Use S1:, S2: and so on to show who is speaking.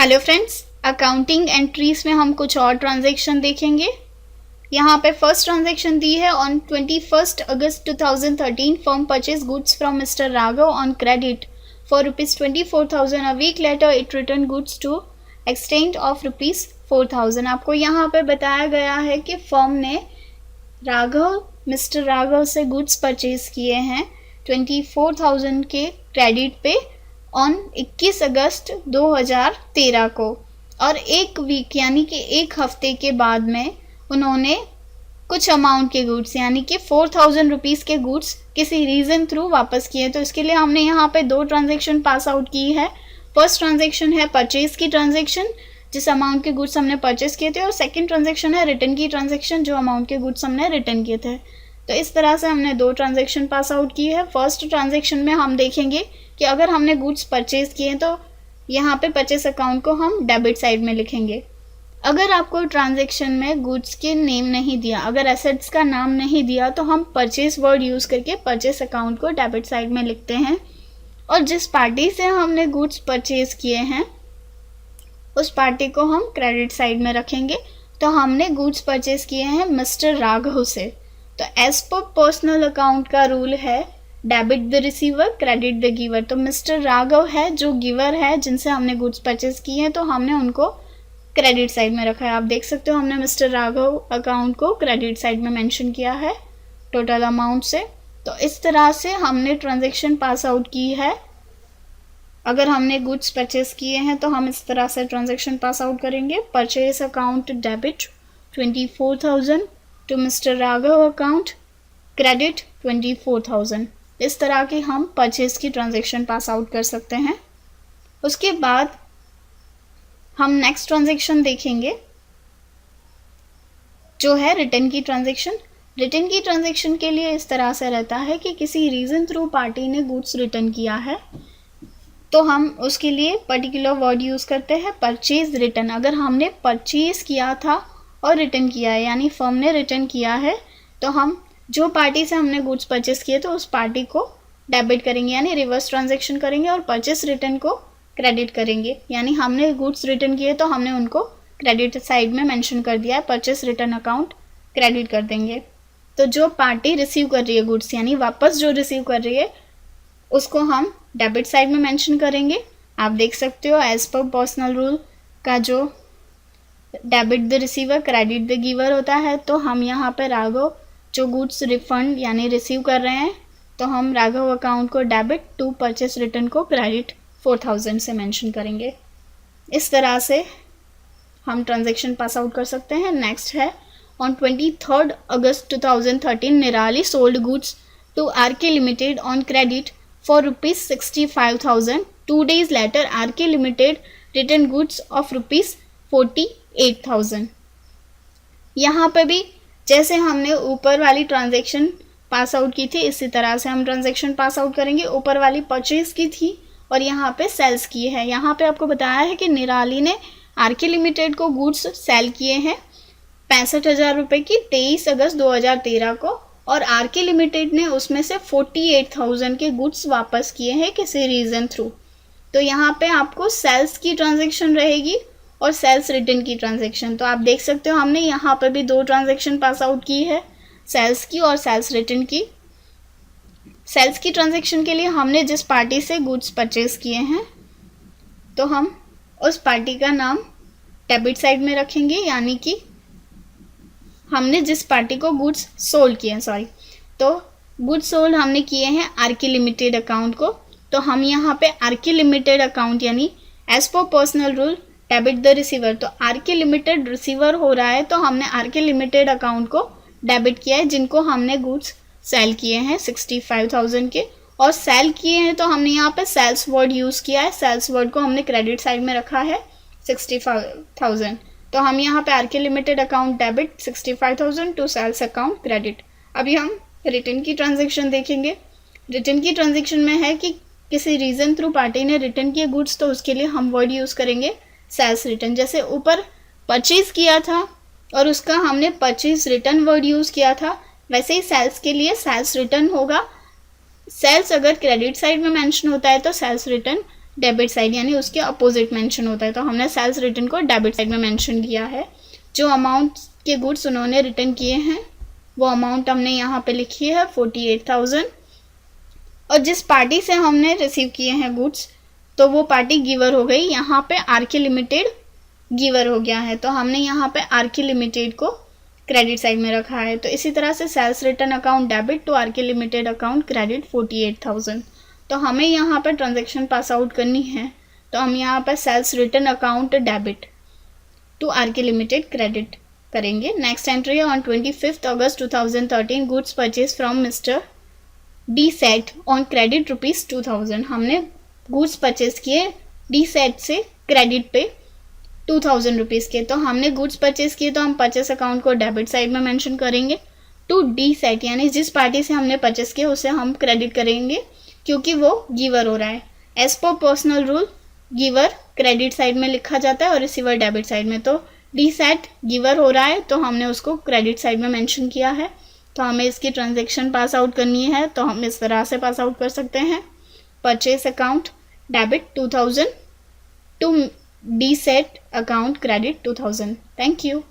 S1: Hello friends, accounting entries में हम कुछ और ट्रांजैक्शन देखेंगे। यहाँ पे फर्स्ट ट्रांजैक्शन दी है on 21 August 2013 firm purchase goods from mister Raghav on credit for ₹24,000। A week later it return goods to extent of ₹4,000। आपको यहाँ पे बताया गया है कि फर्म ने मिस्टर राघव से गुड्स परचेज किए हैं 24,000 के क्रेडिट पे ऑन 21 अगस्त 2013 को, और एक वीक यानी कि एक हफ्ते के बाद में उन्होंने कुछ अमाउंट के गुड्स यानी कि 4,000 रुपीज़ के गुड्स किसी रीज़न थ्रू वापस किए। तो इसके लिए हमने यहाँ पे दो ट्रांजैक्शन पास आउट की है। फर्स्ट ट्रांजैक्शन है परचेज की ट्रांजैक्शन, जिस अमाउंट के गुड्स हमने परचेज किए थे, और सेकंड ट्रांजैक्शन है रिटर्न की ट्रांजैक्शन, जो अमाउंट के गुड्स हमने रिटर्न किए थे। तो इस तरह से हमने दो ट्रांजैक्शन पास आउट की है। फर्स्ट ट्रांजैक्शन में हम देखेंगे कि अगर हमने गुड्स परचेज किए हैं तो यहाँ पे परचेज अकाउंट को हम डेबिट साइड में लिखेंगे। अगर आपको ट्रांजैक्शन में गुड्स के नेम नहीं दिया, अगर एसेट्स का नाम नहीं दिया, तो हम परचेज वर्ड यूज़ करके परचेज अकाउंट को डेबिट साइड में लिखते हैं। और जिस पार्टी से हमने गुड्स परचेज किए हैं उस पार्टी को हम क्रेडिट साइड में रखेंगे। तो हमने गुड्स परचेज किए हैं मिस्टर राघव से, तो एज पर पर्सनल अकाउंट का रूल है debit the receiver credit the giver. तो मिस्टर राघव है जो गिवर है, जिनसे हमने गुड्स परचेज किए हैं, तो हमने उनको क्रेडिट साइड में रखा है। आप देख सकते हो हमने मिस्टर राघव अकाउंट को क्रेडिट साइड में मेंशन किया है टोटल अमाउंट से। तो इस तरह से हमने ट्रांजैक्शन पास आउट की है। अगर हमने गुड्स परचेज किए हैं तो हम इस तरह से ट्रांजैक्शन पास आउट करेंगे। Purchase account debit 24,000 to mister Raghav account credit 24,000। इस तरह की हम परचेज की ट्रांजैक्शन पास आउट कर सकते हैं। उसके बाद हम नेक्स्ट ट्रांजैक्शन देखेंगे जो है रिटर्न की ट्रांजैक्शन। रिटर्न की ट्रांजैक्शन के लिए इस तरह से रहता है कि किसी रीज़न थ्रू पार्टी ने गुड्स रिटर्न किया है तो हम उसके लिए पर्टिकुलर वर्ड यूज़ करते हैं परचेज रिटर्न। अगर हमने परचेज किया था और रिटर्न किया है यानी फर्म ने रिटर्न किया है, तो हम जो पार्टी से हमने गुड्स परचेस किए तो उस पार्टी को डेबिट करेंगे यानी रिवर्स ट्रांजैक्शन करेंगे, और परचेस रिटर्न को क्रेडिट करेंगे यानी हमने गुड्स रिटर्न किए तो हमने उनको क्रेडिट साइड में मेंशन कर दिया है, परचेस रिटर्न अकाउंट क्रेडिट कर देंगे। तो जो पार्टी रिसीव कर रही है गुड्स यानी वापस जो रिसीव कर रही है उसको हम डेबिट साइड में मेंशन करेंगे। आप देख सकते हो एज पर पर्सनल रूल का जो debit the receiver credit the giver होता है, तो हम यहाँ पे राघव जो गुड्स रिफंड यानी रिसीव कर रहे हैं तो हम राघव अकाउंट को डेबिट टू परचेस रिटर्न को क्रेडिट 4,000 से मेंशन करेंगे। इस तरह से हम ट्रांजैक्शन पास आउट कर सकते हैं। नेक्स्ट है on 23 August 2013 Nirali sold goods to RK limited on credit for ₹65,000। 2 days later RK limited return goods of ₹48,000। यहाँ पे भी जैसे हमने ऊपर वाली ट्रांजैक्शन पास आउट की थी इसी तरह से हम ट्रांजैक्शन पास आउट करेंगे। ऊपर वाली परचेज की थी और यहाँ पे सेल्स की है। यहाँ पे आपको बताया है कि निराली ने आरके लिमिटेड को गुड्स सेल किए हैं 65,000 रुपये की 23 अगस्त 2013 को, और आरके लिमिटेड ने उसमें से 48,000 के गुड्स वापस किए हैं किसी रीज़न थ्रू। तो यहाँ पे आपको सेल्स की ट्रांजैक्शन रहेगी और सेल्स रिटर्न की ट्रांजैक्शन। तो आप देख सकते हो हमने यहाँ पर भी दो ट्रांजैक्शन पास आउट की है, सेल्स की और सेल्स रिटर्न की। सेल्स की ट्रांजैक्शन के लिए हमने जिस पार्टी से गुड्स परचेज किए हैं तो हम उस पार्टी का नाम डेबिट साइड में रखेंगे यानी कि हमने जिस पार्टी को गुड्स सोल्ड किए हैं तो गुड्स सोल्ड हमने किए हैं आरके लिमिटेड अकाउंट को, तो हम यहाँ पे आरके लिमिटेड अकाउंट यानी as per personal rule debit the receiver. तो आरके लिमिटेड रिसीवर हो रहा है तो हमने आरके लिमिटेड अकाउंट को डेबिट किया है जिनको हमने गुड्स सेल किए हैं 65,000 के, और सेल किए हैं तो हमने यहाँ पे सेल्स वर्ड यूज़ किया है। सेल्स वर्ड को हमने क्रेडिट साइड में रखा है 65,000। तो हम यहाँ पे RK limited account debit 65,000 to sales account credit. अभी हम रिटर्न की ट्रांजैक्शन देखेंगे। रिटर्न की ट्रांजैक्शन में है कि किसी रीज़न थ्रू पार्टी ने रिटर्न किए गुड्स तो उसके लिए हम वर्ड यूज़ करेंगे सेल्स रिटर्न। जैसे ऊपर परचेज किया था और उसका हमने परचेज रिटर्न वर्ड यूज़ किया था, वैसे ही सेल्स के लिए सेल्स रिटर्न होगा। सेल्स अगर क्रेडिट साइड में मेंशन होता है तो सेल्स रिटर्न डेबिट साइड, यानी उसके अपोजिट मेंशन होता है। तो हमने सेल्स रिटर्न को डेबिट साइड में मेंशन किया है। जो अमाउंट के गुड्स उन्होंने रिटर्न किए हैं वो अमाउंट हमने यहाँ पे लिखी है 48,000। और जिस पार्टी से हमने रिसीव किए हैं गुड्स तो वो पार्टी गिवर हो गई, यहाँ पे आरके लिमिटेड गिवर हो गया है, तो हमने यहाँ पे आरके लिमिटेड को क्रेडिट साइड में रखा है। तो इसी तरह से sales return account debit to RK limited account credit 48,000। तो हमें यहाँ पे ट्रांजेक्शन पास आउट करनी है, तो हम यहाँ पे sales return account debit to RK limited credit करेंगे। नेक्स्ट एंट्री है on 25 August 2013 goods purchase from mister D Seth on credit ₹2000। हमने गुड्स परचेज किए डी सेट से क्रेडिट पे 2000 रुपीज़ के। तो हमने गुड्स परचेज किए तो हम परचेस अकाउंट को डेबिट साइड में मेंशन करेंगे। टू डी सेट यानी जिस पार्टी से हमने परचेस किया उसे हम क्रेडिट करेंगे क्योंकि वो गिवर हो रहा है। As per personal rule giver credit side में लिखा जाता है और रिसीवर डेबिट साइड में। तो डी सेट गिवर हो रहा है तो हमने उसको क्रेडिट साइड में मेंशन किया है। तो हमें इसकी ट्रांजेक्शन पास आउट करनी है तो हम इस तरह से पास आउट कर सकते हैं। Purchase account debit 2000 to D Seth account credit 2000। Thank you.